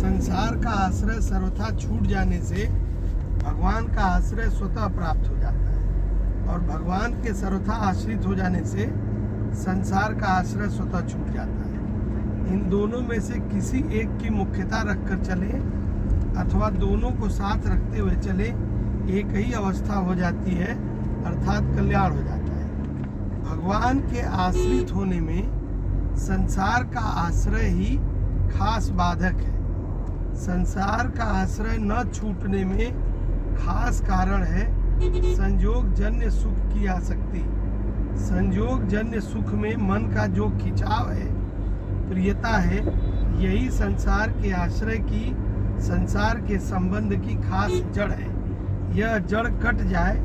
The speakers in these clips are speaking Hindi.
संसार का आश्रय सर्वथा छूट जाने से भगवान का आश्रय स्वतः प्राप्त हो जाता है, और भगवान के सर्वथा आश्रित हो जाने से संसार का आश्रय स्वतः छूट जाता है। इन दोनों में से किसी एक की मुख्यता रखकर चले अथवा दोनों को साथ रखते हुए चले, एक ही अवस्था हो जाती है, अर्थात कल्याण हो जाता है। भगवान के आश्रित होने में संसार का आश्रय ही खास बाधक है। संसार का आश्रय न छूटने में खास कारण है संयोग जन्य सुख की आसक्ति। संयोग जन्य सुख में मन का जो खिंचाव है, प्रियता है, यही संसार के आश्रय की, संसार के संबंध की खास जड़ है। यह जड़ कट जाए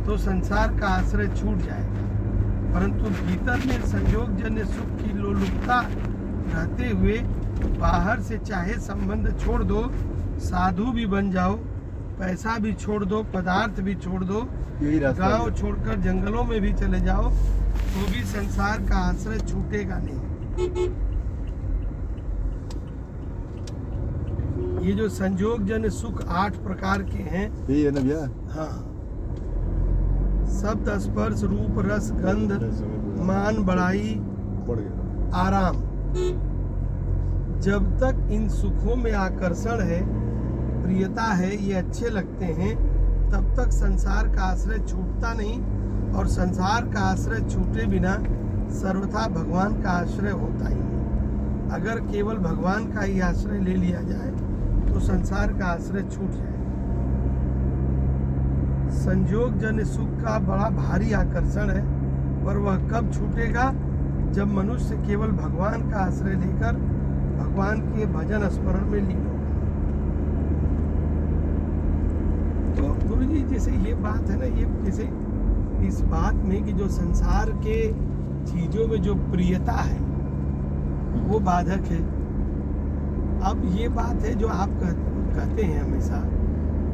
तो संसार का आश्रय छूट जाएगा, परंतु भीतर में संयोग जन्य सुख की लोलुपता रहते हुए बाहर से चाहे संबंध छोड़ दो, साधु भी बन जाओ, पैसा भी छोड़ दो, पदार्थ भी छोड़ दो, गांव छोड़कर जंगलों में भी चले जाओ, तो भी संसार का आश्रय छूटेगा नहीं। ये जो संयोग जन सुख 8 प्रकार के हैं, यही है ना भैया? हाँ, शब्द स्पर्श रूप रस गंध मान बड़ाई आराम। जब तक इन सुखों में आकर्षण है, प्रियता है, ये अच्छे लगते हैं, तब तक संसार का आश्रय छूटता नहीं, और संसार का आश्रय छूटे बिना सर्वथा भगवान का आश्रय होता ही नहीं। अगर केवल भगवान का ही आश्रय ले लिया जाए तो संसार का आश्रय छूट जाए। संयोग जन्य सुख का बड़ा भारी आकर्षण है, पर वह कब छूटेगा? जब मनुष्य केवल भगवान का आश्रय लेकर भगवान के भजन स्मरण में लीन होगा। तो गुरु जी, जैसे ये बात है ना, ये जैसे इस बात में कि जो संसार के चीजों में जो प्रियता है वो बाधक है। अब ये बात है जो आप कहते हैं हमेशा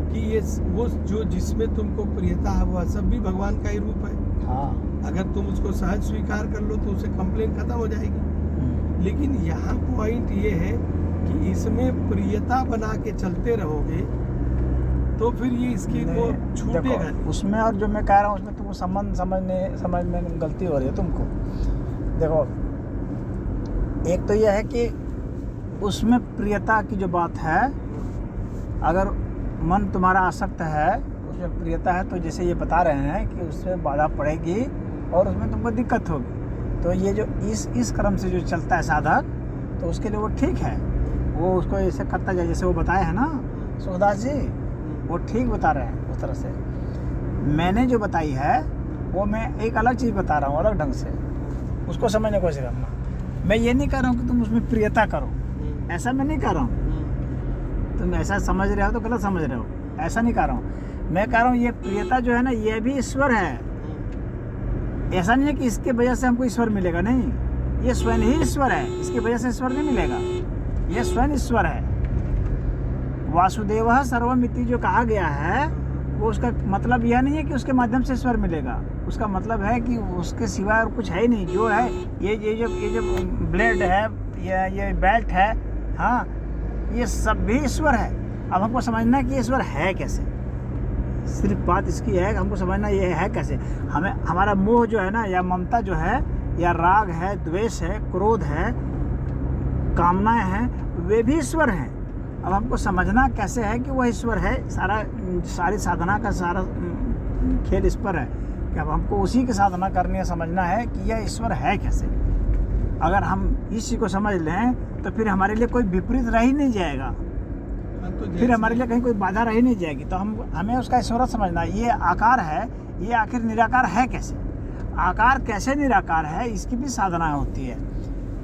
कि ये वो जो जिसमें तुमको प्रियता है वह सब भी भगवान का ही रूप है। हाँ। अगर तुम उसको सहज स्वीकार कर लो तो उसे कंप्लेन खत्म हो जाएगी। लेकिन यहाँ पॉइंट ये है कि इसमें प्रियता बना के चलते रहोगे तो फिर ये इसकी वो छूटेगा। उसमें और जो मैं कह रहा हूँ उसमें तुमको समझ में गलती हो रही है तुमको। देखो, एक तो यह है कि उसमें प्रियता की जो बात है, अगर मन तुम्हारा आसक्त है, उसमें प्रियता है, तो जैसे ये बता रहे हैं कि उसमें बाधा पड़ेगी और उसमें तुमको दिक्कत होगी। तो ये जो इस क्रम से जो चलता है साधक, तो उसके लिए वो ठीक है, वो उसको ऐसे करता जाए जैसे वो बताए हैं ना सुखदास जी, वो ठीक बता रहे हैं उस तरह से। मैंने जो बताई है वो मैं एक अलग चीज़ बता रहा हूँ, अलग ढंग से, उसको समझने की कोशिश करना। मैं ये नहीं कह रहा हूँ कि तुम उसमें प्रियता करो, ऐसा मैं नहीं कह रहा हूँ। तुम ऐसा समझ रहे हो तो गलत समझ रहे हो, ऐसा नहीं कह रहा हूँ। मैं कह रहा हूँ ये प्रियता जो है ना, ये भी ईश्वर है। ऐसा नहीं है कि इसके वजह से हमको ईश्वर मिलेगा, नहीं, ये स्वयं ही ईश्वर है, इसकी वजह से ईश्वर नहीं मिलेगा, ये स्वयं ईश्वर है। वासुदेव सर्वमिति जो कहा गया है, वो उसका मतलब यह नहीं है कि उसके माध्यम से ईश्वर मिलेगा। उसका मतलब है कि उसके सिवाय और कुछ है ही नहीं। जो है ये जो ब्लेड है, ये बेल्ट है, हाँ, ये सब भी ईश्वर है। अब हमको समझना है कि ईश्वर है कैसे। सिर्फ बात इसकी है कि हमको समझना ये है कैसे। हमें हमारा मोह जो है ना, या ममता जो है, या राग है, द्वेष है, क्रोध है, कामनाएं हैं, वे भी ईश्वर हैं। अब हमको समझना कैसे है कि वह ईश्वर है। सारी साधना का सारा खेल इस पर है कि अब हमको उसी की साधना करनी है, समझना है कि यह ईश्वर है कैसे। अगर हम इस चीज़ को समझ लें तो फिर हमारे लिए कोई विपरीत रह ही नहीं जाएगा, फिर हमारे लिए कहीं कोई बाधा रह ही नहीं जाएगी। तो हमें उसका ईश्वर समझना। ये आकार है, ये आखिर निराकार है कैसे, आकार कैसे निराकार है, इसकी भी साधना होती है।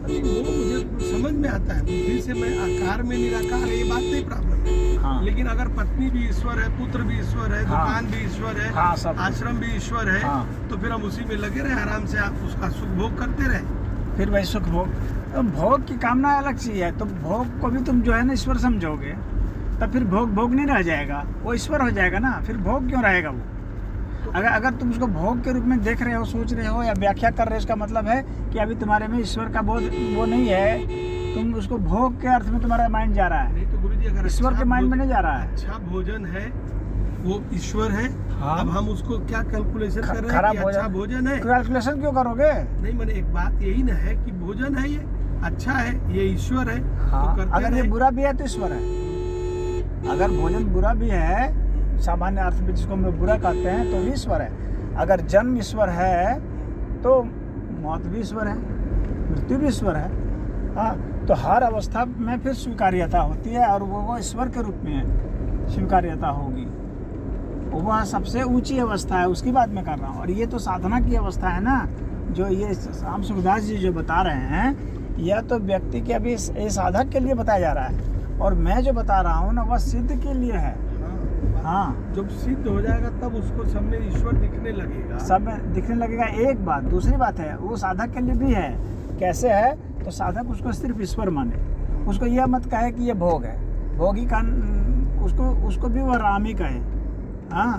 वो मुझे समझ में आता है, बुद्धि से मैं आकार में निराकार है, ये बात नहीं प्रॉब्लम है। हाँ। लेकिन अगर पत्नी भी ईश्वर है, पुत्र भी ईश्वर है, हाँ। दुकान भी ईश्वर है, हाँ, सब आश्रम भी ईश्वर है, हाँ। तो फिर हम उसी में लगे रहे, आराम से आप उसका सुख भोग करते रहे। फिर वही सुख भोग, तो भोग की कामना अलग चीज़ है। तो भोग को भी तुम जो है ना ईश्वर समझोगे, तब फिर भोग नहीं रह जाएगा, वो ईश्वर हो जाएगा ना। फिर भोग क्यों रहेगा वो? अगर तुम उसको भोग के रूप में देख रहे हो, सोच रहे हो या व्याख्या कर रहे हो, इसका मतलब है कि अभी तुम्हारे में ईश्वर का बोध वो नहीं है, तुम उसको भोग के अर्थ में तुम्हारा माइंड जा रहा है, नहीं तो गुरुजी अगर ईश्वर अच्छा के माइंड में भोजन- नहीं जा रहा है। अच्छा भोजन है वो ईश्वर है। हाँ। अब हम उसको क्या कैलकुलेशन कर रहे हैं खराब कि अच्छा भोजन है? कैलकुलेशन क्यों करोगे? नहीं मैंने एक बात यही ना है कि भोजन है, ये अच्छा है, ये ईश्वर है, हाँ, तो करते अगर ये रहे। बुरा भी है तो ईश्वर है। अगर भोजन बुरा भी है, सामान्य अर्थ में जिसको हम लोग बुरा कहते हैं, तो भी ईश्वर है। अगर जन्म ईश्वर है तो मौत भी ईश्वर है, मृत्यु भी ईश्वर है। हाँ, तो हर अवस्था में फिर स्वीकार्यता होती है और वो ईश्वर के रूप में स्वीकार्यता होगी। वह सबसे ऊंची अवस्था है, उसकी बात मैं कर रहा हूँ। और ये तो साधना की अवस्था है ना, जो ये श्याम सुखदास जी जो बता रहे हैं, यह तो व्यक्ति के अभी ये साधक के लिए बताया जा रहा है, और मैं जो बता रहा हूँ ना वह सिद्ध के लिए है। हाँ, जब सिद्ध हो जाएगा तब उसको सब में ईश्वर दिखने लगेगा। सब में दिखने लगेगा। एक बात, दूसरी बात है वो साधक के लिए भी है। कैसे है? तो साधक उसको सिर्फ ईश्वर माने, उसको यह मत कहे कि ये भोग है, भोगी का उसको भी वह राम ही कहे। हाँ,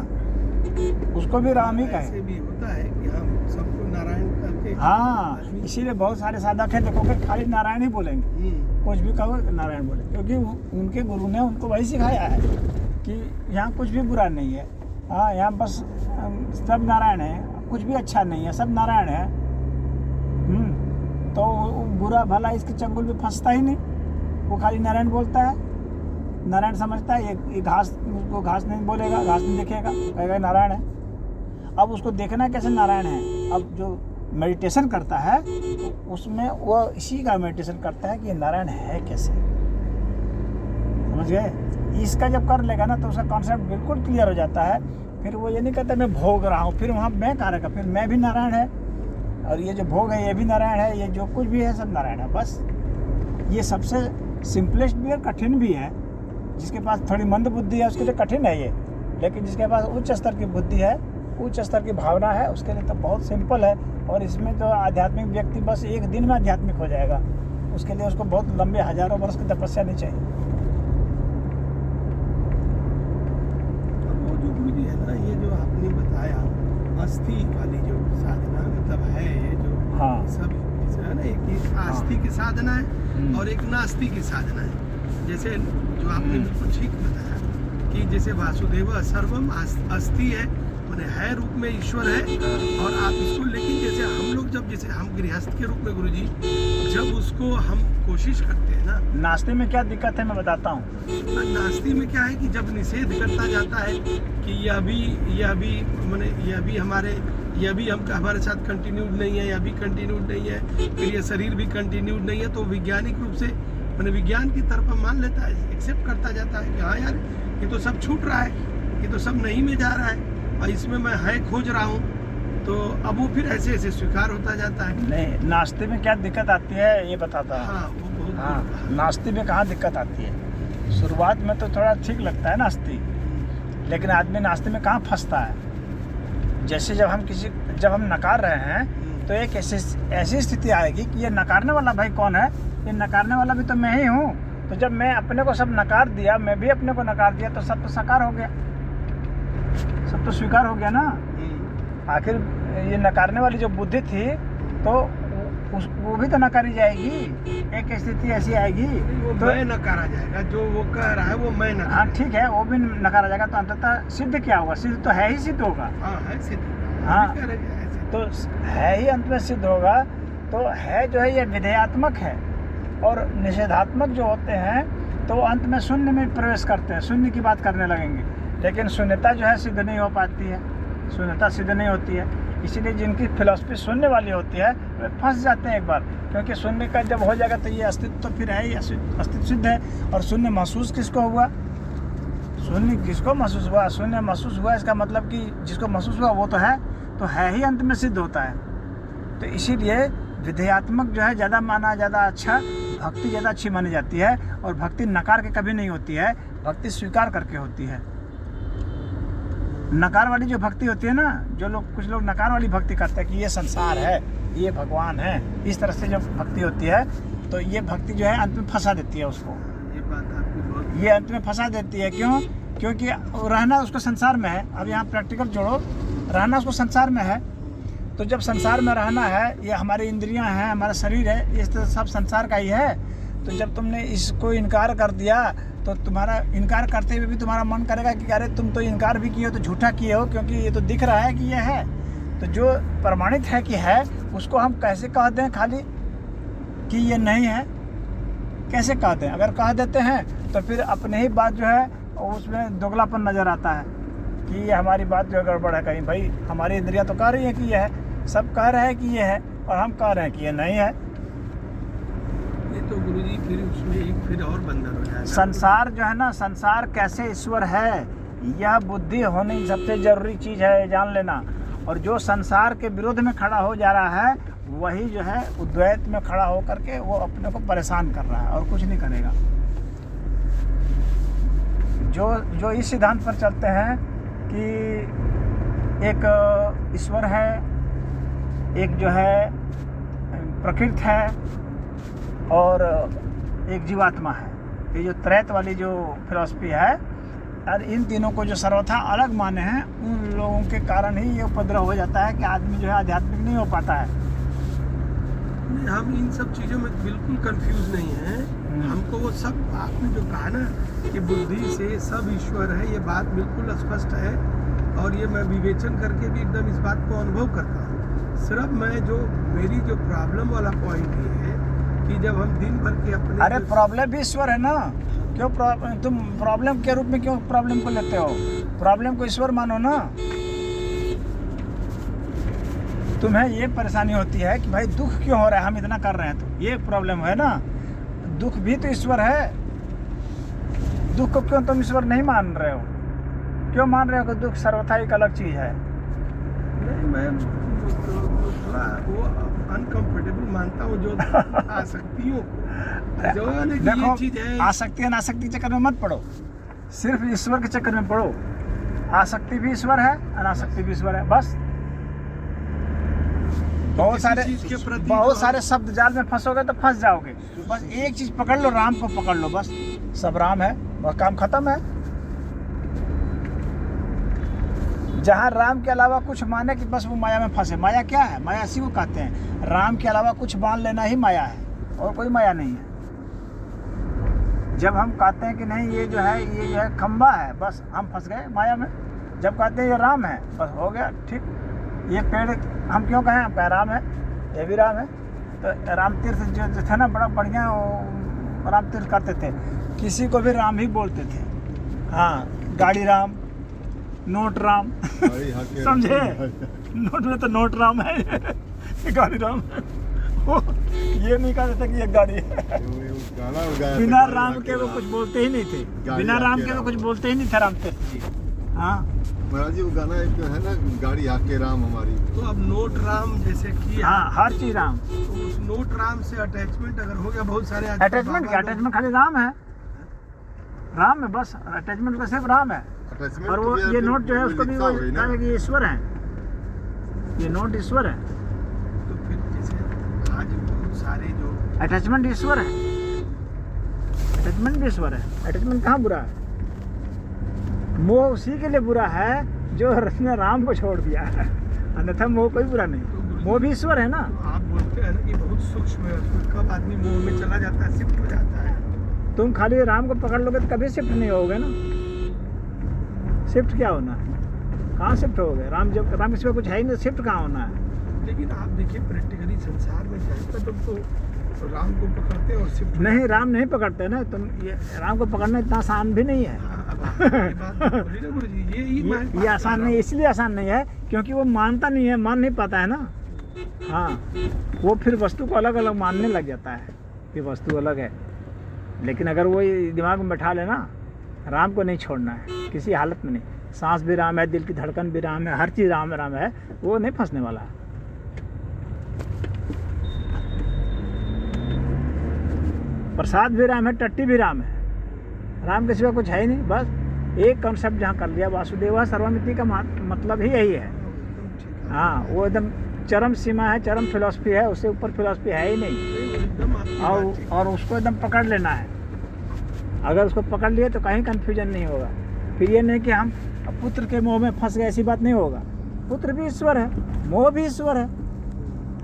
उसको भी राम ही कहे। ऐसे भी होता है कि हम सबको नारायण करके। हाँ, इसीलिए बहुत सारे साधक हैं देखोगे खाली नारायण ही बोलेंगे, कुछ भी कहो नारायण बोले, क्योंकि उनके गुरु ने उनको वही सिखाया है कि यहाँ कुछ भी बुरा नहीं है। हाँ, यहाँ बस सब नारायण है, कुछ भी अच्छा नहीं है, सब नारायण है। तो वो बुरा भला इसके चंगुल में फंसता ही नहीं, वो खाली नारायण बोलता है, नारायण समझता है। ये घास, उसको घास नहीं बोलेगा, घास नहीं देखेगा, कहेगा नारायण है। अब उसको देखना कैसे नारायण है? अब जो मेडिटेशन करता है तो उसमें वो इसी का मेडिटेशन करता है कि ये नारायण है कैसे, समझ गए? इसका जब कर लेगा ना तो उसका कॉन्सेप्ट बिल्कुल क्लियर हो जाता है। फिर वो ये नहीं कहता मैं भोग रहा हूँ, फिर वहाँ मैं कहाँ रहेगा, फिर मैं भी नारायण है, और ये जो भोग है ये भी नारायण है, ये जो कुछ भी है सब नारायण है। बस ये सबसे सिंपलेस्ट भी है, कठिन भी है। जिसके पास थोड़ी मंद बुद्धि है उसके लिए कठिन है ये, लेकिन जिसके पास उच्च स्तर की बुद्धि है, उच्च स्तर की भावना है, उसके लिए तो बहुत सिंपल है। और इसमें तो आध्यात्मिक व्यक्ति बस एक दिन में आध्यात्मिक हो जाएगा, उसके लिए उसको बहुत लंबे हजारों वर्ष की तपस्या नहीं चाहिए। वो जो गुरुजी है ना, ये जो आपने बताया अस्थि वाली जो साधना मतलब है, ये जो हाँ। सब है ना, एक आस्थि की साधना है और एक नास्ति की साधना है। जैसे जो आपने बिल्कुल ठीक बताया कि जैसे वासुदेव सर्वम अस्थि है, माने है रूप में ईश्वर है। और आप इसको, लेकिन जैसे हम लोग जब, जैसे हम गृहस्थ के रूप में गुरुजी जब उसको हम कोशिश करते हैं ना, नाश्ते में क्या दिक्कत है मैं बताता हूँ। नास्ति में क्या है कि जब निषेध करता जाता है कि यह भी माने यह भी हमारे साथ कंटिन्यूड नहीं है, यह भी कंटिन्यूड नहीं है, फिर यह शरीर भी कंटिन्यूड नहीं है, तो वैज्ञानिक रूप से मैंने विज्ञान की तरफ मान लेता है, एक्सेप्ट करता जाता है कि हाँ यार ये तो सब छूट रहा है, ये तो सब नहीं में जा रहा है, और इसमें मैं है खोज रहा हूँ। तो अब वो फिर ऐसे ऐसे स्वीकार होता जाता है। नहीं, नाश्ते में क्या दिक्कत आती है ये बताता हूँ। हाँ, वो बहुत हाँ, नाश्ते में कहाँ दिक्कत आती है? शुरुआत में तो थोड़ा ठीक लगता है नाश्ते, लेकिन आदमी नाश्ते में कहाँ फंसता है? जैसे जब हम नकार रहे हैं तो एक ऐसी स्थिति आएगी कि ये नकारने वाला भाई कौन है? ये नकारने वाला भी तो मैं ही हूँ। तो जब मैं अपने को सब नकार दिया, मैं भी अपने को नकार दिया, तो सब तो साकार हो गया, सब तो स्वीकार हो गया ना। आखिर ये नकारने वाली जो बुद्धि थी तो वो भी तो नकारी जाएगी, एक स्थिति ऐसी आएगी वो तो मैं नकारा जाएगा, जो वो कह रहा है वो मैं नकारा। हाँ ठीक है, वो भी नकारा जाएगा। तो अंततः सिद्ध क्या होगा? सिद्ध तो है ही सिद्ध होगा। हाँ है सिद्ध। हाँ, अभी कह रहे हैं ऐसे। तो है ही अंत में सिद्ध होगा। तो है जो है ये विधेयात्मक है, और निषेधात्मक जो होते हैं तो अंत में शून्य में प्रवेश करते हैं, शून्य की बात करने लगेंगे। लेकिन शून्यता जो है सिद्ध नहीं हो पाती है, शून्यता सिद्ध नहीं होती है। इसीलिए जिनकी फिलॉसफी शून्य वाली होती है वे फंस जाते हैं एक बार, क्योंकि शून्य का जब हो जाएगा तो ये अस्तित्व तो फिर है ही, अस्तित्व सिद्ध है। और शून्य महसूस किसको हुआ? शून्य किसको महसूस हुआ? शून्य महसूस हुआ, इसका मतलब कि जिसको महसूस हुआ वो तो है ही अंत में सिद्ध होता है। तो इसीलिए विधेयात्मक जो है ज़्यादा माना, ज़्यादा अच्छा, भक्ति ज़्यादा अच्छी मानी जाती है। और भक्ति नकार के कभी नहीं होती है, भक्ति स्वीकार करके होती है। नकार वाली जो भक्ति होती है ना, कुछ लोग नकार वाली भक्ति करते हैं कि ये संसार है, ये भगवान है, इस तरह से जो भक्ति होती है, तो ये भक्ति जो है अंत में फंसा देती है उसको। ये बात आपकी बहुत, ये अंत में फंसा देती है। क्यों? क्योंकि रहना उसको संसार में है। अब यहाँ प्रैक्टिकल जोड़ो, रहना उसको संसार में है, तो जब संसार में रहना है, ये हमारी इंद्रियां हैं, हमारा शरीर है, ये तो सब संसार का ही है। तो जब तुमने इसको इनकार कर दिया तो तुम्हारा इनकार करते हुए भी तुम्हारा मन करेगा कि अरे तुम तो इनकार भी किए हो तो झूठा किए हो, क्योंकि ये तो दिख रहा है कि ये है। तो जो प्रमाणित है कि है उसको हम कैसे कह दें खाली कि ये नहीं है? कैसे कह दें? अगर कह देते हैं तो फिर अपने ही बात जो है उसमें दोगलापन नज़र आता है कि ये हमारी बात जो गड़बड़ है। कहीं भाई हमारी इंद्रियां तो कह रही है कि ये है, सब कह रहे हैं कि ये है और हम कह रहे हैं कि ये नहीं है। ये तो गुरुजी फिर उसमें एक फिर और बंधन हो जाएगा। संसार जो है ना, संसार कैसे ईश्वर है यह बुद्धि होनी सबसे जरूरी चीज़ है, जान लेना। और जो संसार के विरोध में खड़ा हो जा रहा है वही जो है उद्वैत में खड़ा होकर के वो अपने को परेशान कर रहा है और कुछ नहीं करेगा। जो इस सिद्धांत पर चलते हैं कि एक ईश्वर है, एक जो है प्रकृति है और एक जीवात्मा है, ये जो त्रैत वाली जो फिलॉसफी है, और इन तीनों को जो सर्वथा अलग माने हैं उन लोगों के कारण ही ये उपद्रव हो जाता है कि आदमी जो है आध्यात्मिक नहीं हो पाता है। नहीं, हम इन सब चीज़ों में बिल्कुल कंफ्यूज नहीं हैं। हमको वो सब आपने जो कहा ना कि बुद्धि से सब ईश्वर है, ये बात बिल्कुल स्पष्ट है और ये मैं विवेचन करके भी एकदम इस बात को अनुभव करता हूँ। सिर्फ मैं जो मेरी जो प्रॉब्लम वाला पॉइंट ये है कि जब हम दिन भर के अपने अरे प्रॉब्लम भी ईश्वर है ना, क्यों तुम प्रॉब्लम के रूप में क्यों प्रॉब्लम को लेते हो? प्रॉब्लम को ईश्वर मानो ना। तुम्हें ये परेशानी होती है कि भाई दुख क्यों हो रहा है, हम इतना कर रहे हैं, तो ये प्रॉब्लम है ना। दुख भी तो ईश्वर है, दुख को क्यों तुम ईश्वर नहीं मान रहे हो? क्यों मान रहे हो कि दुख सर्वथा एक अलग चीज है? नहीं, मैं थोड़ा वो अनकंफर्टेबल मानता हूँ जो आसक्तियों को। जो है ना कि देखो, ये चीज है, आसक्ति अनासक्ति के चक्कर में मत पड़ो, सिर्फ ईश्वर के चक्कर में पड़ो। आसक्ति भी ईश्वर है, अनासक्ति भी ईश्वर है, बस। बहुत सारे शब्द जाल में फंसोगे तो फंस जाओगे। बस एक चीज पकड़ लो, राम को पकड़ लो, बस सब राम है और काम खत्म है। जहाँ राम के अलावा कुछ माने कि बस वो माया में फंसे। माया क्या है? माया इसी को कहते हैं। राम के अलावा कुछ मान लेना ही माया है और कोई माया नहीं है। जब हम कहते हैं कि नहीं ये जो है खंबा है, बस हम फंस गए माया में। जब कहते हैं ये राम है, बस हो गया ठीक। ये पेड़ हम क्यों कहें? आपका राम है, ये भी राम है। तो राम तीर्थ जो थे ना, बड़ा बढ़िया राम तीर्थ करते थे, किसी को भी राम ही बोलते थे। हाँ, गाड़ी राम, नोट राम समझे? नोट में तो नोट राम है, गाड़ी राम है। वो ये नहीं कहते थे कि ये गाड़ी है। बिना राम के वो कुछ बोलते ही नहीं थे, बिना राम के वो कुछ बोलते ही नहीं थे राम तीर्थ जी। हाँ महाराज जी, वो गाना एक है ना, गाड़ी आके राम हमारी। तो अब नोट राम जैसे कि हाँ, हर चीज राम। तो उस नोट राम से अटैचमेंट अगर हो गया, बहुत सारे अटैचमेंट क्या? अटैचमेंट खाली राम है, राम है बस। अटैचमेंट का सिर्फ राम है। और वो ये नोट जो है उसको भी वो कहेगा कि ईश्वर है, ये नोट ईश्वर है। तो फिर जैसे आज बहुत सारे जो अटैचमेंट ईश्वर है, अटैचमेंट भी ईश्वर है। अटैचमेंट कहाँ बुरा है? मोह उसी के लिए बुरा है जो उसने राम को छोड़ दिया है, अन्यथा मोह कोई बुरा नहीं। मोह भी ईश्वर है ना। तो आप बोलते हैं ना कि बहुत सूक्ष्म है, उसमें कब आदमी मोह में चला जाता है, शिफ्ट हो जाता है। तुम खाली राम को पकड़ लोगे तो कभी शिफ्ट नहीं होगे ना। शिफ्ट क्या होना है? कहाँ शिफ्ट होगे? राम इसमें कुछ है ही नहीं, शिफ्ट कहाँ होना है? लेकिन आप देखिए प्रैक्टिकली संसार में जाए तो राम को पकड़ते हैं और शिफ्ट नहीं, राम नहीं पकड़ते ना तुम। ये राम को पकड़ना इतना आसान भी नहीं है। ये आसान नहीं, इसलिए आसान नहीं है क्योंकि वो मानता नहीं है, मान नहीं पाता है ना। हाँ, वो फिर वस्तु को अलग अलग मानने लग जाता है कि वस्तु अलग है। लेकिन अगर वो दिमाग में बैठा लेना, राम को नहीं छोड़ना है किसी हालत में नहीं। सांस भी राम है, दिल की धड़कन भी राम है, हर चीज़ राम राम है, वो नहीं फंसने वाला है। प्रसाद भी राम है, टट्टी भी राम है, राम के सिवा कुछ है ही नहीं। बस एक कॉन्सेप्ट जहाँ कर लिया, वासुदेव सर्वमिति का मतलब ही यही है। हाँ, वो एकदम चरम सीमा है, चरम फिलॉसफी है, उससे ऊपर फिलॉसफी है ही नहीं। और उसको एकदम पकड़ लेना है। अगर उसको पकड़ लिए तो कहीं कन्फ्यूजन नहीं होगा। फिर ये नहीं कि हम पुत्र के मोह में फंस गए, ऐसी बात नहीं होगा। पुत्र भी ईश्वर है, मोह भी ईश्वर है,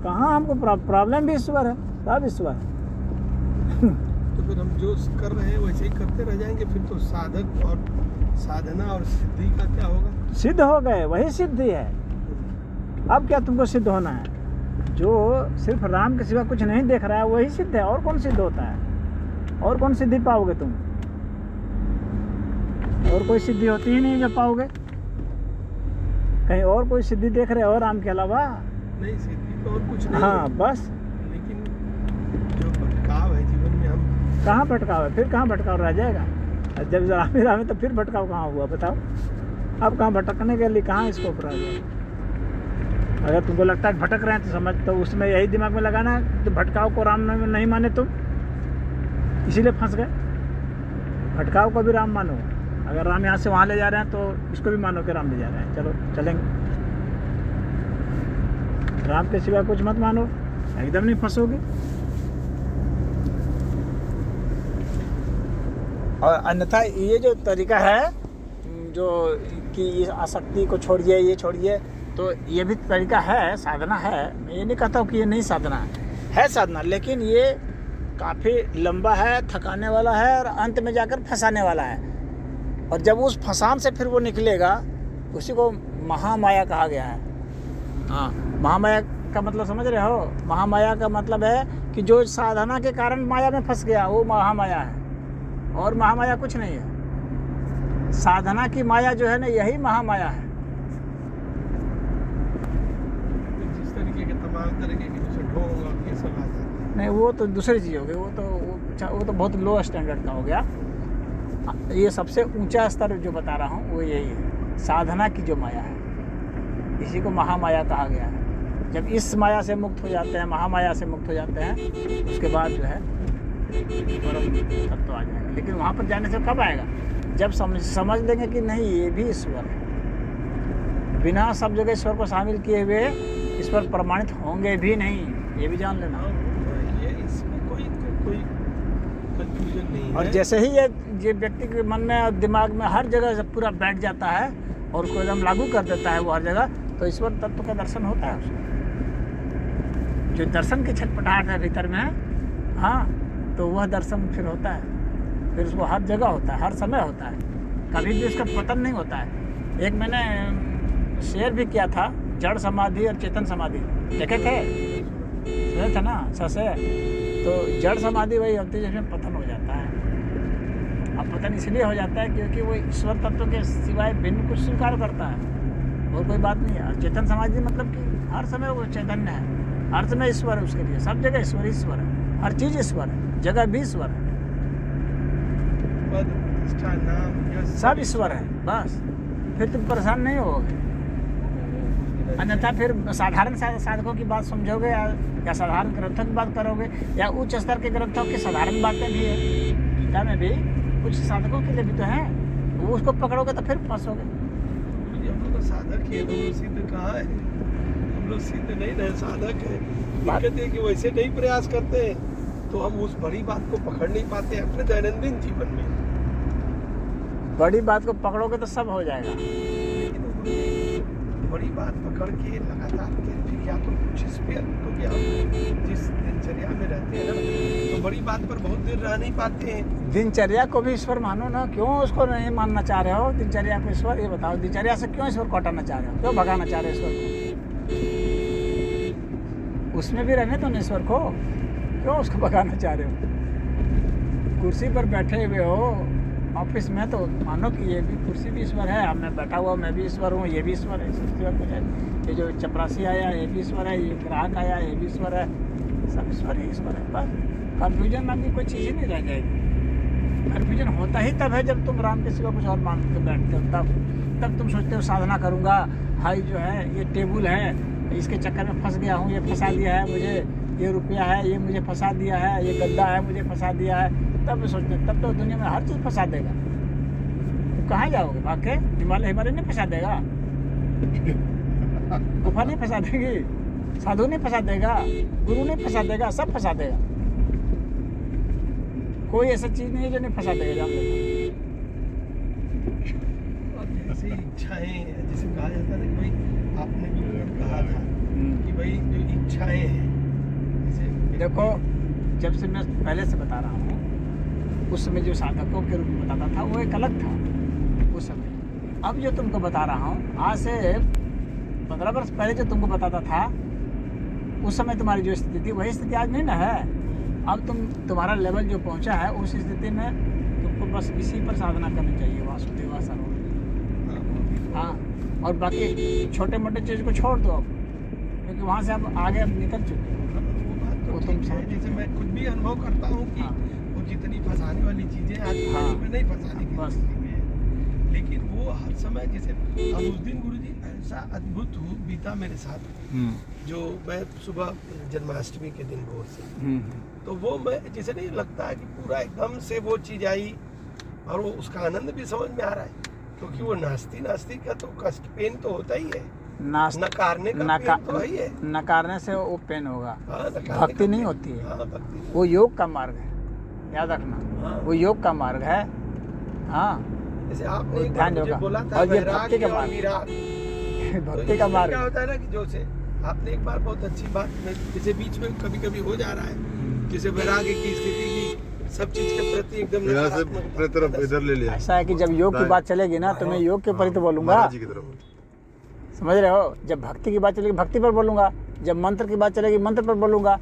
कहाँ हमको प्रॉब्लम भी ईश्वर है, सब ईश्वर है। तो फिर हम जो कर रहे हैं वैसे ही करते रह जाएंगे, फिर तो साधक और साधना और सिद्धि का क्या होगा? सिद्ध हो गए, वही सिद्धि है। अब क्या तुमको सिद्ध होना है? जो सिर्फ राम के सिवा कुछ नहीं देख रहा है वही सिद्ध है। और कौन सिद्ध होता है? और कौन सिद्धि पाओगे तुम? और कोई सिद्धि होती ही नहीं जब पाओगे। कहीं और कोई सिद्धि देख रहे हो राम के अलावा? नहीं, सिद्धि तो और कुछ नहीं हाँ है। बस। लेकिन जो भटकाव है जीवन में, हम कहाँ भटकाव है? फिर कहाँ भटकाव रह जाएगा? जब राम ही राम है तो फिर भटकाव कहाँ हुआ बताओ? अब कहाँ भटकने के लिए कहाँ स्कोप रह गया? अगर तुमको लगता है भटक रहे हैं तो समझ, तो उसमें यही दिमाग में लगाना है तो भटकाव को राम में नहीं माने तुम, इसीलिए फंस गए। भटकाव को भी राम मानो। अगर राम यहाँ से वहाँ ले जा रहे हैं तो इसको भी मानो कि राम ले जा रहे हैं। चलो चलेंगे। राम के सिवा कुछ मत मानो, एकदम नहीं फंसोगे। और अन्यथा ये जो तरीका है जो कि ये आसक्ति को छोड़िए, ये छोड़िए, तो ये भी तरीका है, साधना है। मैं ये नहीं कहता हूँ कि ये नहीं साधना है साधना, लेकिन ये काफ़ी लंबा है, थकाने वाला है और अंत में जाकर फंसाने वाला है। और जब उस फंसान से फिर वो निकलेगा, उसी को महामाया कहा गया है। हाँ, महामाया का मतलब समझ रहे हो? महामाया का मतलब है कि जो साधना के कारण माया में फंस गया वो महामाया है, और महामाया कुछ नहीं है। साधना की माया जो है ना, यही महामाया है। जिस तरीके के तमाम तरीके के जैसे ढोंग और ये सब आता है। नहीं, वो तो दूसरी चीज़ हो गई। वो तो बहुत लो स्टैंडर्ड का हो गया। ये सबसे ऊंचा स्तर जो बता रहा हूँ वो यही है, साधना की जो माया है, इसी को महामाया कहा गया है। जब इस माया से मुक्त हो जाते हैं, महामाया से मुक्त हो जाते हैं, उसके बाद जो है परम तत्व आ जाएगा। लेकिन वहाँ पर जाने से कब आएगा? जब समझ लेंगे कि नहीं, ये भी ईश्वर है। बिना सब जगह ईश्वर को शामिल किए हुए ईश्वर प्रमाणित होंगे भी नहीं, ये भी जान लेना। ये इसमें कोई कंफ्यूजन नहीं है। और जैसे ही ये व्यक्ति के मन में और दिमाग में हर जगह से पूरा बैठ जाता है और उसको एकदम लागू कर देता है वो हर जगह, तो ईश्वर तत्व का दर्शन होता है उसको। जो दर्शन की छटपटाहट है भीतर में, हाँ, तो वह दर्शन फिर होता है। फिर उसको हर जगह होता है, हर समय होता है, कभी भी उसका पतन नहीं होता है। एक मैंने शेयर भी किया था, जड़ समाधि और चेतन समाधि देखे थे, सुने थे ना ससे? तो जड़ समाधि वही होती है जिसमें पतन हो जाता है। अब पतन इसलिए हो जाता है क्योंकि वो ईश्वर तत्व के सिवाय भिन्न कुछ स्वीकार करता है, और कोई बात नहीं है। और चेतन समाधि मतलब कि हर समय वो चैतन्य है, हर समय ईश्वर है उसके लिए, सब जगह ईश्वर ईश्वर है, हर चीज़ ईश्वर है, जगह भी ईश्वर है, सब ईश्वर है। बस फिर तुम परेशान नहीं होगे। अन्यथा फिर साधारण साधकों की बात समझोगे या साधारण ग्रंथों की बात करोगे, या उच्च स्तर के ग्रंथों की साधारण बातें भी है, गीता में भी कुछ साधकों के लिए भी तो है, वो उसको पकड़ोगे तो फिर फंसोगे। हम लोग तो साधक ही है, हम लोग सिद्ध कहाँ है? हम लोग सिद्ध नहीं रहे, साधक है। दिक्कत है कि वैसे नहीं प्रयास करते हैं तो हम उस बड़ी बात को पकड़ नहीं पाते अपने दैनंदिन जीवन में। बड़ी बात को पकड़ोगे तो सब हो जाएगा। बड़ी बात पकड़ के लगातार फिर या तो कुछ इस पे, क्योंकि हम जिस दिनचर्या में रहते हैं ना, तो बड़ी बात पर बहुत देर रह नहीं पाते हैं। दिनचर्या को भी ईश्वर मानो ना, क्यों उसको नहीं मानना चाह रहे हो दिनचर्या को ईश्वर? ये बताओ, दिनचर्या से क्यों ईश्वर को हटाना चाह रहे हो? क्यों भगाना चाह रहे हो ईश्वर को? उसमें भी रहने तो ना ईश्वर को, क्यों उसको भगाना चाह रहे हो? कुर्सी पर बैठे हुए हो ऑफिस में, तो मानो कि ये भी कुर्सी भी ईश्वर है, मैं बैठा हुआ मैं भी ईश्वर हूँ, ये भी ईश्वर है। ये जो चपरासी आया ये भी ईश्वर है, ये ग्राहक आया ये भी ईश्वर है, सब ईश्वर ही ईश्वर है। बस कन्फ्यूजन नाम की कोई चीज़ ही नहीं रह जाएगी। कन्फ्यूजन होता ही तब है जब तुम राम के सिवा कुछ और मान के बैठते हो, तब तुम सोचते हो साधना करूँगा, हाई जो है ये टेबल है, इसके चक्कर में फंस गया हूँ, ये फंसा दिया है मुझे, ये रुपया है ये मुझे फंसा दिया है, ये गद्दा है मुझे फंसा दिया है। तब सोचते, तब तो दुनिया में हर चीज़ फंसा देगा। तुम कहाँ जाओगे? भागे हिमालय नहीं फंसा देगा, गुफा नहीं फंसा देगी, साधु नहीं फंसा देगा, गुरु नहीं फंसा देगा, सब फंसा देगा। कोई ऐसा चीज़ नहीं है जो नहीं फंसा देगा, जान लेना। और जैसे इच्छाएं, जैसे कहा जाता है कि भाई आपने भी कहा था कि भाई जो इच्छाएं हैं, जैसे देखो, जब से मैं पहले से बता रहा हूँ उस समय जो साधकों के रूप में बताता था वो एक अलग था उस समय। अब जो तुमको बता रहा हूँ, आज से 15 वर्ष पहले जो तुमको बताता था, उस समय तुम्हारी जो स्थिति थी वही स्थिति आज नहीं ना है। अब तुम्हारा लेवल जो पहुंचा है उस स्थिति में तुमको बस इसी पर साधना करनी चाहिए, वासुदेवा सर्वम। हाँ, और बाकी छोटे मोटे चीज़ को छोड़ दो अब, क्योंकि वहाँ से अब आगे अब निकल चुके हो। वो तुम जैसे मैं खुद भी अनुभव करता हूँ कि वो जितनी फंसाने वाली चीज़ें आज में नहीं फंसाने की स्थिति में है, लेकिन वो हर समय जैसे अब उस दिन गुरुजी ऐसा अद्भुत बीता मेरे साथ, जो मैं सुबह जन्माष्टमी के दिन भोर से, तो वो मैं जैसे नहीं लगता है कि पूरा एकदम से वो चीज़ आई, और वो उसका आनंद भी समझ में आ रहा है, क्योंकि वो नास्ती का तो कष्ट पेन तो होता ही है, नकारने का पेन तो ही है, नकारने से वो पेन होगा। हाँ, भक्ति नहीं होती है। हाँ, भक्ति वो योग का मार्ग है, याद रखना। हाँ। वो योग का मार्ग है। हाँ, जैसे आपने एक ध्यान बार मुझे होगा। बोला था और ये वैराग्य भक्ति का और मार्ग, विराग। भक्ति का मार्ग। क्या होता है ना कि जो से आपने एक बार बहुत अच्छी बात में, जैसे बीच में कभी कभी हो जा रहा है, जैसे वैराग्य की स्थिति की सब चीज के प्रति एकदम यहाँ से अपने तरफ इधर ले लिया। ऐसा है कि जब योग की बात चलेगी ना तो मैं योग के ऊपर ही तो बोलूँगा, महाराज जी की तरफ। समझ रहे हो। जब भक्ति की बात चलेगी भक्ति पर बोलूँगा, जब मंत्र की बात चलेगी मंत्र पर बोलूँगा,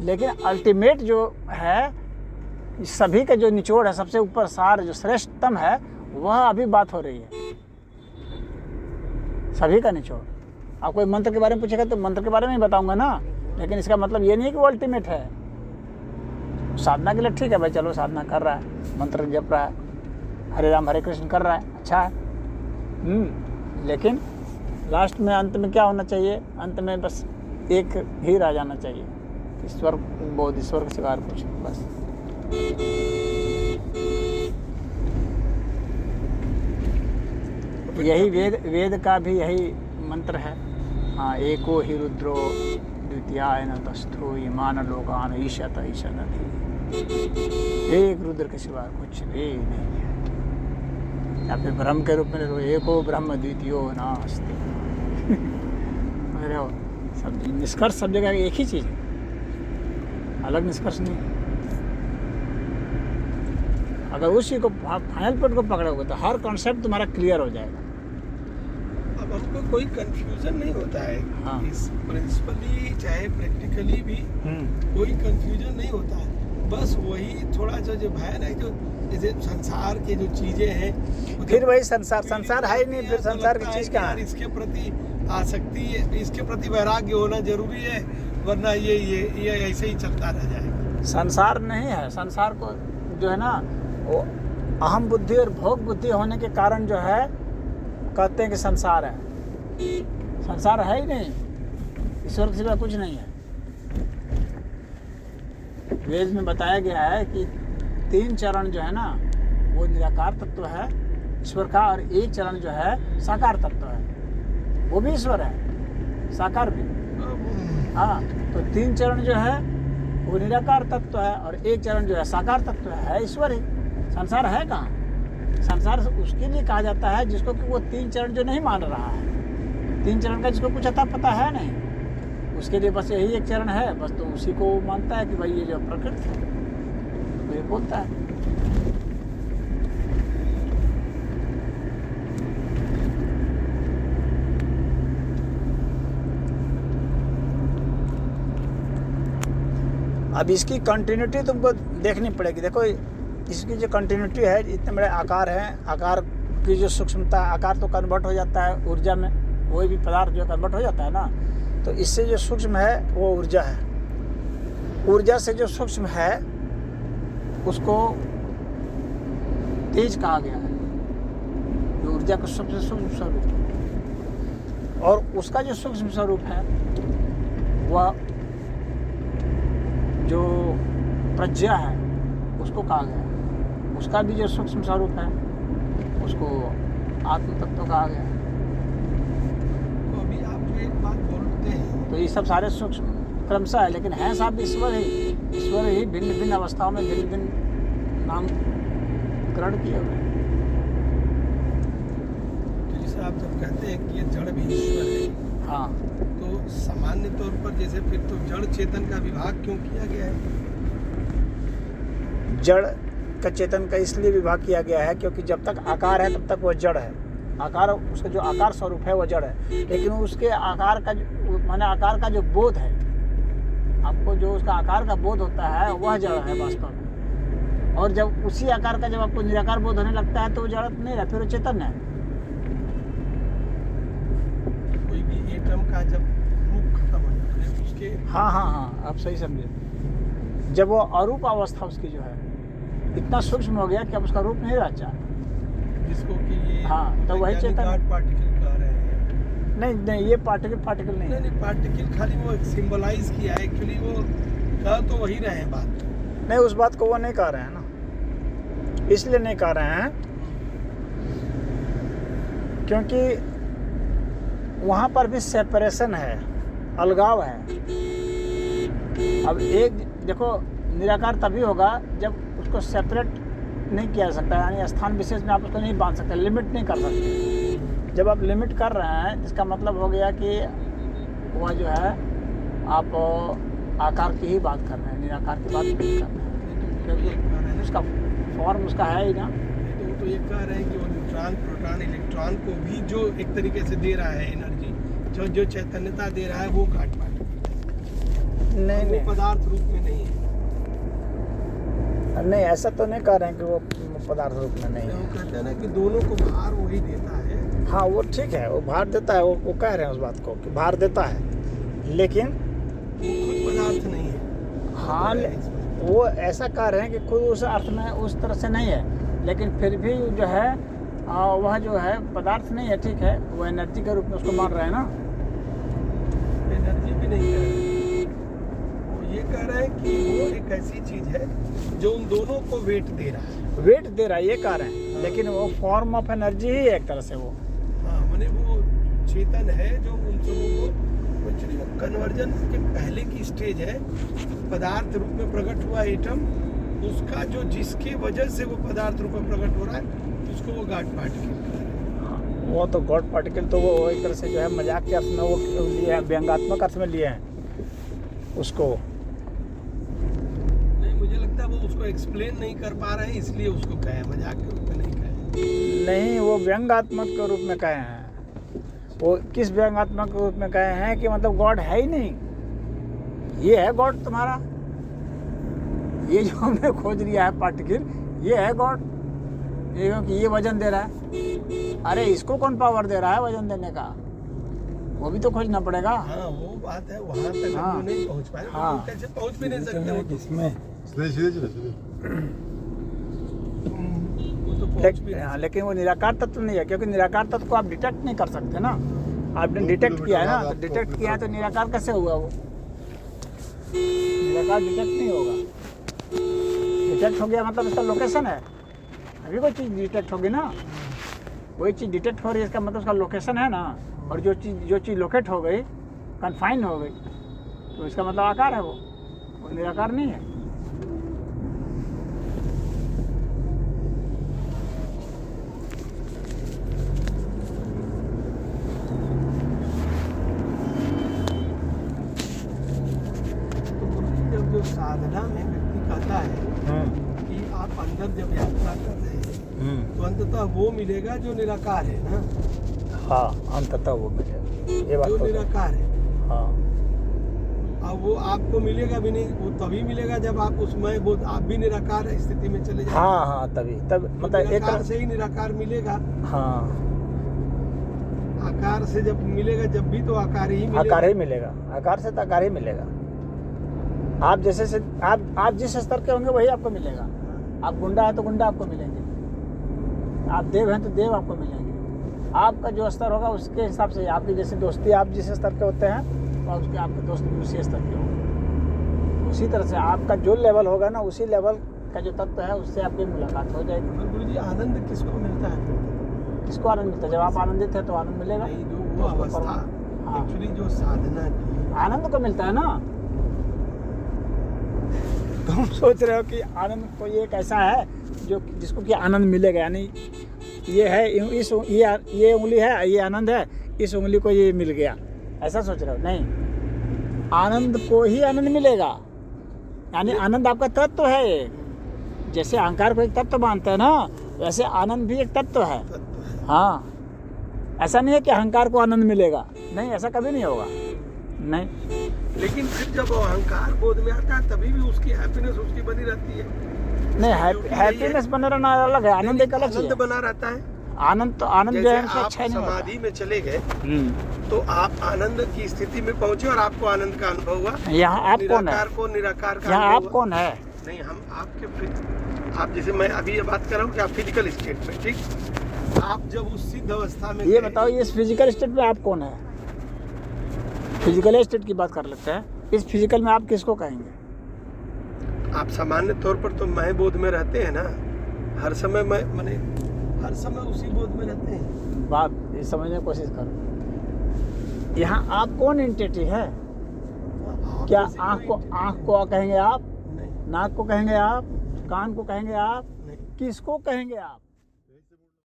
लेकिन अल्टीमेट जो है, सभी का जो निचोड़ है, सबसे ऊपर सार जो श्रेष्ठतम है, वह अभी बात हो रही है, सभी का निचोड़। आप कोई मंत्र के बारे में पूछेगा तो मंत्र के बारे में ही बताऊंगा ना, लेकिन इसका मतलब ये नहीं है कि वो अल्टीमेट है। साधना के लिए ठीक है भाई, चलो साधना कर रहा है, मंत्र जप रहा है, हरे राम हरे कृष्ण कर रहा है, अच्छा है। लेकिन लास्ट में अंत में क्या होना चाहिए? अंत में बस एक ही रह जाना चाहिए, ईश्वर बोध, ईश्वर के सिवाय कुछ, बस। यही वेद का भी यही मंत्र है। हाँ, एको ही रुद्रो द्वितीयाय न तस्थो ईमान लोकान ईशत ईशत। एक रुद्र के सिवा कुछ भी नहीं है। या फिर ब्रह्म के रूप में लो, एको ब्रह्म द्वितीयो नास्ति। हो सब निष्कर्ष सब जगह एक ही चीज़ है, अलग निष्कर्ष नहीं। अगर उसी को फाइनल पॉइंट को पकड़ोगे तो हर कॉन्सेप्ट तुम्हारा क्लियर हो जाएगा। अब हमको कोई कंफ्यूजन नहीं होता है। हाँ। इस प्रिंसिपली चाहे प्रैक्टिकली भी कोई कंफ्यूजन नहीं होता है। बस वही थोड़ा सा जो भय है, जो जैसे संसार के जो चीजें हैं, फिर वही संसार है ही नहीं, फिर संसार की चीज क्या है? इसके प्रति आसक्ति है, इसके प्रति वैराग्य होना जरूरी है, वरना ये ऐसे ही चलता रह जाएगा। संसार नहीं है। संसार को जो है ना, वो अहम बुद्धि और भोग बुद्धि होने के कारण जो है कहते हैं कि संसार है। संसार है ही नहीं, ईश्वर के सिवा कुछ नहीं है। वेद में बताया गया है कि 3 चरण जो है ना, वो निराकार तत्व है ईश्वर का, और 1 चरण जो है साकार तत्व है, वो भी ईश्वर है, साकार भी। हाँ, तो 3 चरण जो है वो निराकार तत्व है, और 1 चरण जो है साकार तत्व है, ईश्वर ही। संसार है कहाँ? संसार उसके लिए कहा जाता है जिसको कि वो 3 चरण जो नहीं मान रहा है, 3 चरण का जिसको कुछ अता पता है नहीं, उसके लिए बस यही 1 चरण है, बस तो उसी को मानता है कि भाई ये जो प्रकृति है, तो ये बोलता है। अब इसकी कंटिन्यूटी तुमको देखनी पड़ेगी। देखो इसकी जो कंटिन्यूटी है, इतने बड़े आकार हैं, आकार की जो सूक्ष्मता, आकार तो कन्वर्ट हो जाता है ऊर्जा में, कोई भी पदार्थ जो कन्वर्ट हो जाता है ना, तो इससे जो सूक्ष्म है वो ऊर्जा है। ऊर्जा से जो सूक्ष्म है उसको तेज कहा गया है, जो ऊर्जा का सबसे सूक्ष्म स्वरूप, और उसका जो सूक्ष्म स्वरूप है वह जो प्रज्ञा है उसको कहा गया है। उसका भी जो सूक्ष्म स्वरूप है उसको आत्म तत्व कहा गया है। तो अभी आप जो एक बात बोलते हैं, तो ये सब सारे सूक्ष्म क्रमशः है, लेकिन है सब ईश्वर ही। ईश्वर ही भिन्न भिन्न अवस्थाओं में भिन्न भिन्न नामकरण किए हुए हैं। तो जैसे आप जब कहते हैं कि ये जड़ भी ईश्वर है, हाँ, तो सामान्य तौर पर जैसे फिर तो जड़ चेतन का विभाग क्यों किया गया है? जड़ का चेतन का इसलिए विभाग किया गया है क्योंकि जब तक आकार है तब तक वह जड़ है। आकार, उसका जो आकार स्वरूप है वह जड़ है, लेकिन उसके आकार का माने आकार का जो बोध है, आपको जो उसका आकार का बोध होता है वह जड़ है वास्तव में। और जब उसी आकार का जब आपको निराकार बोध होने लगता है तो वो जड़ नहीं रहा, फिर वो चेतन है। कोई भी एटम का जब रूप खत्म हो जाता है उसके, हाँ, आप सही समझे। जब वो अरूप अवस्था उसकी जो है इतना सूक्ष्म हो गया कि अब उसका रूप नहीं रह चाहे, जिसको कि ये हाँ, तो वही चेतन। गॉड पार्टिकल कह रहे हैं। नहीं, ये पार्टिकल नहीं है। नहीं, पार्टिकल खाली वो सिंबलाइज किया है, एक्चुअली वो कह तो वही रहे हैं बात। नहीं, उस बात को वो नहीं कह रहे हैं ना, इसलिए नहीं कह रहे हैं क्योंकि वहाँ पर भी सेपरेशन है, अलगाव है। अब एक देखो, निराकार तभी होगा जब उसको सेपरेट नहीं किया जा सकता, यानी स्थान विशेष में आप उसको नहीं बांध सकते, लिमिट नहीं कर सकते। जब आप लिमिट कर रहे हैं इसका मतलब हो गया कि वह जो है आप आकार की ही बात कर रहे हैं, निराकार की बात नहीं कर रहे हैं, क्योंकि उसका फॉर्म उसका है ही ना। तो वो तो ये कह रहे हैं कि वो न्यूट्रॉन, प्रोटॉन, इलेक्ट्रॉन को भी जो एक तरीके से दे रहा है एनर्जी, जो चैतन्यता दे रहा है वो घाट पार्टिकल नहीं, वो पदार्थ रूप में नहीं है। नहीं, ऐसा तो नहीं कह रहे हैं कि वो पदार्थ रूप में नहीं वो है। कहते हैं ना कि दोनों को भार वही देता है। हाँ, वो ठीक है, वो भार देता है, वो कह रहे हैं उस बात को कि भार देता है, लेकिन वो खुद पदार्थ नहीं है। हाँ, वो ऐसा कह रहे हैं कि खुद उस अर्थ में उस तरह से नहीं है, लेकिन फिर भी जो है वह जो है पदार्थ नहीं है, ठीक है, वो एनर्जी के रूप में उसको मान रहे हैं ना। एनर्जी भी नहीं है, वो ये कह रहे हैं कि वो एक ऐसी चीज है जो उन दोनों को वेट दे रहा है। वेट दे रहा है ये कह रहे हैं, लेकिन वो फॉर्म ऑफ एनर्जी ही है एक तरह से। वो हाँ, माने वो चेतन है जो उन सबों को, एक्चुअली वो कन्वर्जन के पहले की स्टेज है। पदार्थ रूप में प्रकट हुआ एटम, उसका जो जिसके वजह से वो पदार्थ रूप में प्रकट हो रहा है उसको वो गॉड पार्टिकल। वो तो गॉड पार्टिकल तो वो एक तरह से जो है मजाक के अर्थ में वो लिए हैं, व्यंगात्मक अर्थ में लिए हैं उसको। नहीं, मुझे लगता है वो उसको एक्सप्लेन नहीं कर पा रहे हैं, इसलिए उसको कहे, मजाक के रूप में नहीं कहे। नहीं, वो व्यंगात्मक के रूप में कहे हैं। वो किस व्यंगात्मक के रूप में कहे हैं कि मतलब गॉड है ही नहीं, ये है गॉड तुम्हारा, ये जो हमने खोज लिया है पार्टिकल, ये है गॉड, ये क्योंकि ये वजन दे रहा है। अरे इसको कौन पावर दे रहा है वजन देने का, वो भी तो खोजना पड़ेगा। हाँ, वो बात है, वहाँ तक हाँ। हम लोग नहीं पहुँच पाए। हाँ। वो कैसे पहुँच भी नहीं सकते वो तो। इसमें सीधे वो तो पहुँच भी नहीं लेकिन वो निराकार तत्व नहीं है, क्योंकि निराकार तत्व को आप डिटेक्ट नहीं कर सकते ना। आपने डिटेक्ट किया है ना, तो डिटेक्ट किया है तो निराकार कैसे हुआ? वो निराकार डिटेक्ट नहीं होगा। डिटेक्ट हो गया मतलब इसका लोकेशन है। अभी कोई चीज़ डिटेक्ट होगी ना, कोई चीज़ डिटेक्ट हो रही है इसका मतलब उसका लोकेशन है ना। और जो चीज़ लोकेट हो गई, कन्फाइन हो गई, तो इसका मतलब आकार है, वो निराकार नहीं है। जब जो साधना में व्यक्ति कहता है कि आप अंदर जब यात्रा कर रहे हैं तो अंततः वो मिलेगा जो निराकार है ना। हाँ, अंततः वो मिलेगा, ये बात जो तो निराकार है। हाँ। अब वो आपको मिलेगा भी नहीं, वो तभी मिलेगा जब आप उसमें वो आप भी निराकार स्थिति में चले जाए। हाँ, तभी तब मतलब एक निराकार से ही निराकार मिलेगा। हाँ, आकार से जब मिलेगा, जब भी तो आकार ही मिलेगा। आकार ही मिलेगा, आकार से तो आकार ही मिलेगा। आप जैसे से आप जिस स्तर के होंगे वही आपको मिलेगा। आप गुंडा है तो गुंडा आपको मिलेंगे, आप देव हैं तो देव आपको मिलेंगे। आपका जो स्तर होगा उसके हिसाब से, आपकी जैसे दोस्ती आप जिस स्तर के होते हैं और उसके आपके दोस्त भी उसी स्तर के होंगे। उसी तरह से आपका जो लेवल होगा ना, उसी लेवल का जो तत्व है उससे आपकी मुलाकात हो जाएगी। और गुरु जी, आनंद किसको मिलता है? किसको आनंद मिलता है? जब आप आनंद हैं तो आनंद मिलेगा। नहीं, जो वो अवस्था हाँ। एक्चुअली जो साधना की आनंद को मिलता है ना। तुम सोच रहे हो कि आनंद कोई एक ऐसा है जो जिसको कि आनंद मिलेगा, यानी ये है इस ये उंगली है, ये आनंद है, इस उंगली को ये मिल गया, ऐसा सोच रहे हो? नहीं, आनंद को ही आनंद मिलेगा, यानी आनंद आपका तत्व है ये। जैसे अहंकार को एक तत्व मानते हैं ना, वैसे आनंद भी एक तत्व है। हाँ, ऐसा नहीं है कि अहंकार को आनंद मिलेगा, नहीं, ऐसा कभी नहीं होगा, नहीं। लेकिन फिर जब वो अहंकार बोध में आता है तभी भी उसकी हैप्पीनेस उसकी बनी रहती है। नहीं, हैप्पीनेस बना रहना अलग है, आनंद एक अलग चीज आनंद है। बना रहता है। आनंद तो आनंद जो जैसे है आप अच्छा नहीं होता। समाधि में चले गए हम्म। तो आप आनंद की स्थिति में पहुंचे और आपको आनंद का अनुभव हुआ। यहाँ आप कौन है? निराकार को निराकार का यहाँ अनुभव आप हुआ। कौन है? नहीं, हम आपके आप जैसे मैं अभी ये बात कर रहा हूँ कि आप फिजिकल स्टेट में, ठीक, आप जब उस सिद्ध अवस्था में ये गए, बताओ, इस फिजिकल स्टेट में आप कौन है? फिजिकल स्टेट की बात कर लेते हैं। इस फिजिकल में आप किसको कहेंगे? आप सामान्य तौर पर तो मैं बोध में रहते हैं ना, हर समय मैंने हर समय उसी बोध में रहते हैं। बात ये समझने की कोशिश करो। यहाँ आप कौन एंटिटी है? आप क्या जैसे आँख कोई को कहेंगे आप? नहीं, नाक को कहेंगे आप? कान को कहेंगे आप? नहीं। किसको कहेंगे आप?